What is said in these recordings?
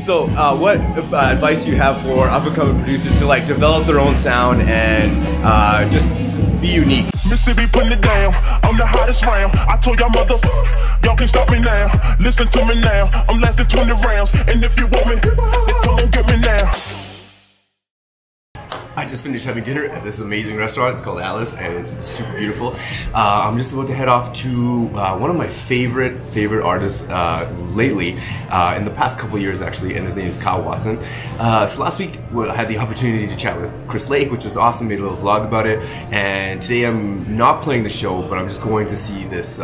So, what advice do you have for up-and-coming producers to like develop their own sound and just be unique? Mississippi putting it down, I'm the hottest round. I told y'all y'all can't stop me now. Listen to me now, I'm lasting 20 rounds. And if you want me, then come on get me now. I just finished having dinner at this amazing restaurant. It's called Alice, and it's super beautiful. I'm just about to head off to one of my favorite artists lately, in the past couple of years actually, and his name is Kyle Watson. So last week I had the opportunity to chat with Chris Lake, which was awesome, made a little vlog about it, and today I'm not playing the show, but I'm just going to see this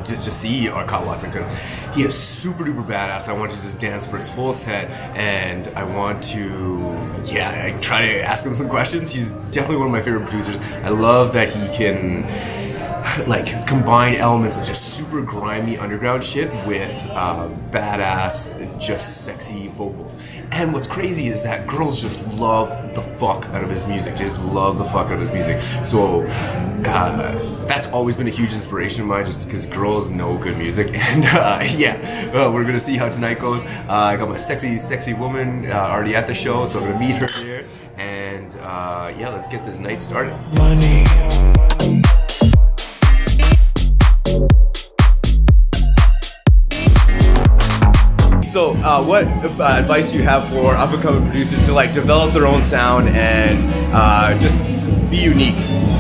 just to see Kyle Watson because he is super duper badass. I want to just dance for his whole set, and I want to, yeah, try to ask him some questions. He's definitely one of my favorite producers. I love that he can like combine elements of just super grimy underground shit with badass, just sexy vocals. And what's crazy is that girls just love the fuck out of his music. Just love the fuck out of his music. So that's always been a huge inspiration of mine, just because girls know good music. And yeah, we're gonna see how tonight goes. I got my sexy woman already at the show, so I'm gonna meet her there. And yeah, let's get this night started. Money. So, what advice do you have for up-and-coming producers to like develop their own sound and just be unique?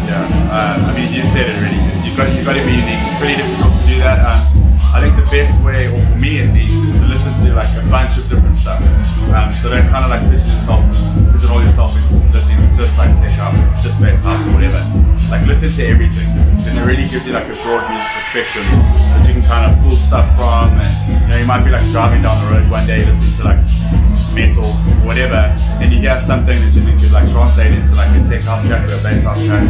Yeah, I mean, you said it really. You've got to be unique. It's pretty difficult to do that. I think the best way, or for me at least, is to listen to like a bunch of different stuff. So don't kind of like pigeon all yourself into listening to just like tech house, just bass house or whatever. Like listen to everything. Then it really gives you like a broad musical spectrum that you can kind of pull stuff from. And you know, you might be like driving down the road one day listening to like metal or whatever, and you hear something that you think could like translate into like a tech house track or a bass house track.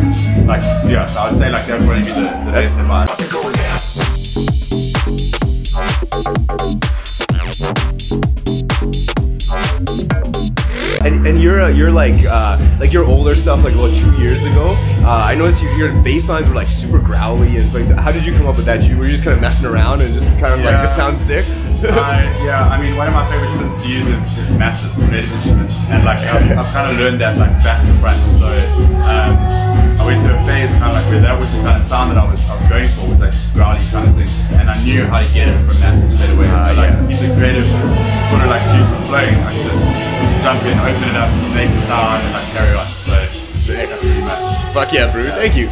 Like yeah, so I would say like that would probably be the best advice. And you're like your older stuff, like about 2 years ago. I noticed your bass lines were like super growly and like. How did you come up with that? Were you just kind of messing around and just kind of like, this sounds sick? Yeah, I mean, one of my favorite synths to use is massive red instruments, and like I've kind of learned that like back to front. So I went through a phase kind of like where that was the kind of sound that I was going for, was like growly kind of thing, and I knew how to get it from massive straight away. So like to keep the creative sort of like juices flowing, I could just jump in, open it up, make the sound, and like carry on. So yeah, that's pretty much. Fuck yeah, bro! Thank you.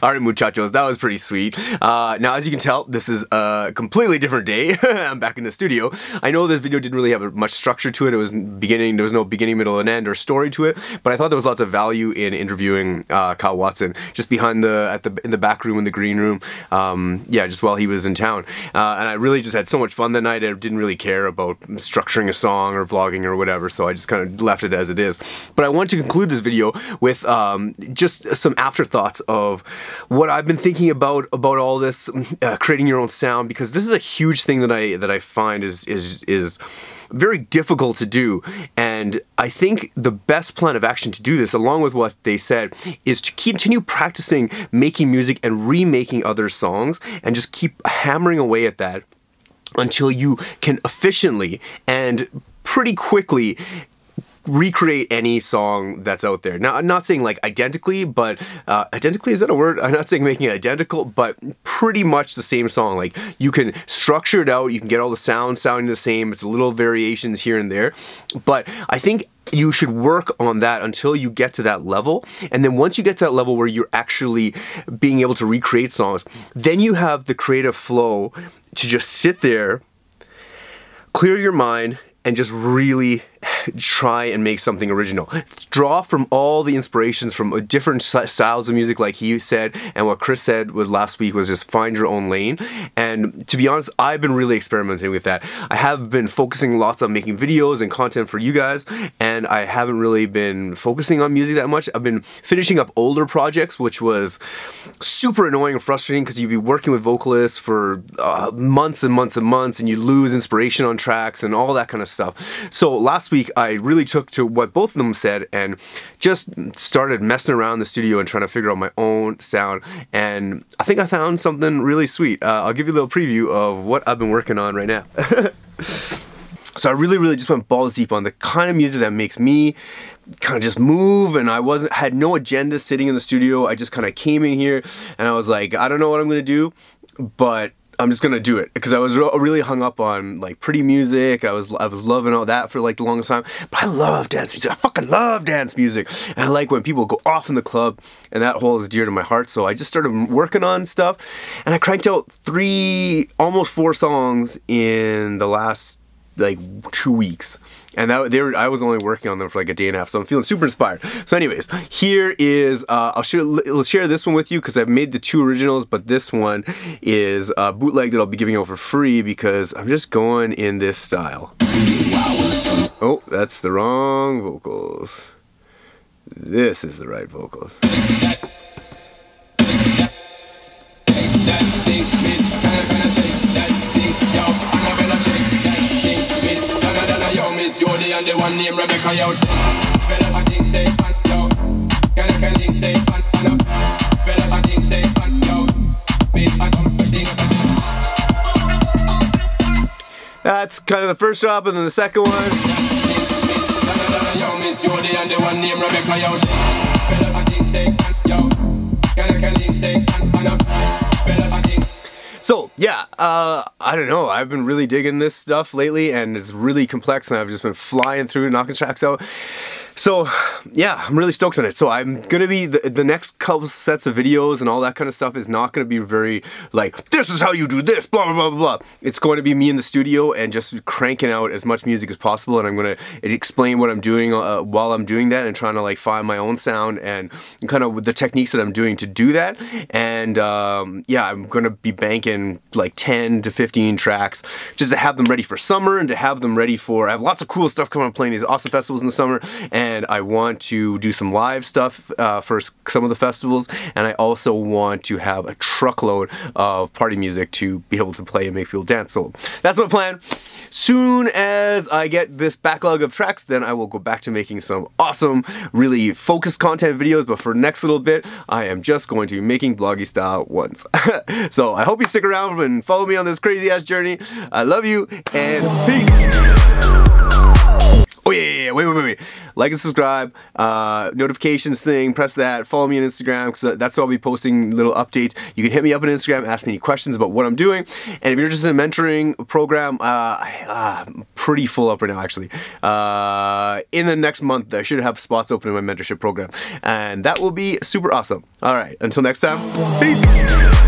Alright, muchachos, that was pretty sweet. Now, as you can tell, this is a completely different day. I'm back in the studio. I know this video didn't really have much structure to it. There was no beginning, middle, and end or story to it, but I thought there was lots of value in interviewing Kyle Watson just behind in the back room, in the green room. Yeah, just while he was in town. And I really just had so much fun that night. I didn't really care about structuring a song or vlogging or whatever, so I just kind of left it as it is. But I want to conclude this video with just some afterthoughts of what I've been thinking about all this, creating your own sound, because this is a huge thing that I find is very difficult to do. And I think the best plan of action to do this, along with what they said, is to continue practicing making music and remaking other songs, and just keep hammering away at that until you can efficiently and pretty quickly recreate any song that's out there. Now, I'm not saying like identically, but identically, is that a word? I'm not saying making it identical, but pretty much the same song. Like, you can structure it out, you can get all the sounds sounding the same, it's a little variations here and there, but I think you should work on that until you get to that level. And then once you get to that level where you're actually being able to recreate songs, then you have the creative flow to just sit there, clear your mind, and just really try and make something original. Draw from all the inspirations from different styles of music, like he said, and what Chris said with last week was just find your own lane. And to be honest, I've been really experimenting with that. I have been focusing lots on making videos and content for you guys, and I haven't really been focusing on music that much. I've been finishing up older projects, which was super annoying and frustrating because you'd be working with vocalists for months and months and months, and you lose inspiration on tracks and all that kind of stuff. So last week I really took to what both of them said and just started messing around in the studio and trying to figure out my own sound, and I think I found something really sweet. I'll give you a little preview of what I've been working on right now. So I really just went balls deep on the kind of music that makes me kind of just move, and I had no agenda sitting in the studio. I just kind of came in here and I was like, I don't know what I'm gonna do, but I'm just gonna do it, because I was really hung up on like pretty music. I was loving all that for like the longest time, but I love dance music. I fucking love dance music, and I like when people go off in the club, and that whole is dear to my heart. So I just started working on stuff, and I cranked out almost 4 songs in the last like 2 weeks. And I was only working on them for like a day and a half, so I'm feeling super inspired. So anyways, here is, I'll share this one with you because I've made the 2 originals, but this one is a bootleg that I'll be giving out for free because I'm just going in this style. Oh, that's the wrong vocals. This is the right vocals. That's kind of the first drop, and then the second one. So yeah, I don't know, I've been really digging this stuff lately, and it's really complex, and I've just been flying through, knocking tracks out. So yeah, I'm really stoked on it. So I'm gonna be, the next couple sets of videos and all that kind of stuff is not gonna be very like, this is how you do this, blah, blah, blah, blah, blah. It's going to be me in the studio and just cranking out as much music as possible, and I'm gonna explain what I'm doing while I'm doing that, and trying to like find my own sound and kind of the techniques that I'm doing to do that. And yeah, I'm gonna be banking like 10 to 15 tracks just to have them ready for summer, and to have them ready for, I have lots of cool stuff coming up, playing these awesome festivals in the summer, and I want to do some live stuff for some of the festivals, and I also want to have a truckload of party music to be able to play and make people dance. So that's my plan. Soon as I get this backlog of tracks, then I will go back to making some awesome, really focused content videos, but for the next little bit, I am just going to be making vloggy style ones. So I hope you stick around and follow me on this crazy ass journey. I love you, and peace! Oh yeah, wait. Like and subscribe, notifications thing, press that, follow me on Instagram, because that's where I'll be posting little updates. You can hit me up on Instagram, ask me any questions about what I'm doing, and if you're interested in a mentoring program, I'm pretty full up right now actually. In the next month, I should have spots open in my mentorship program, and that will be super awesome. Alright, until next time, peace!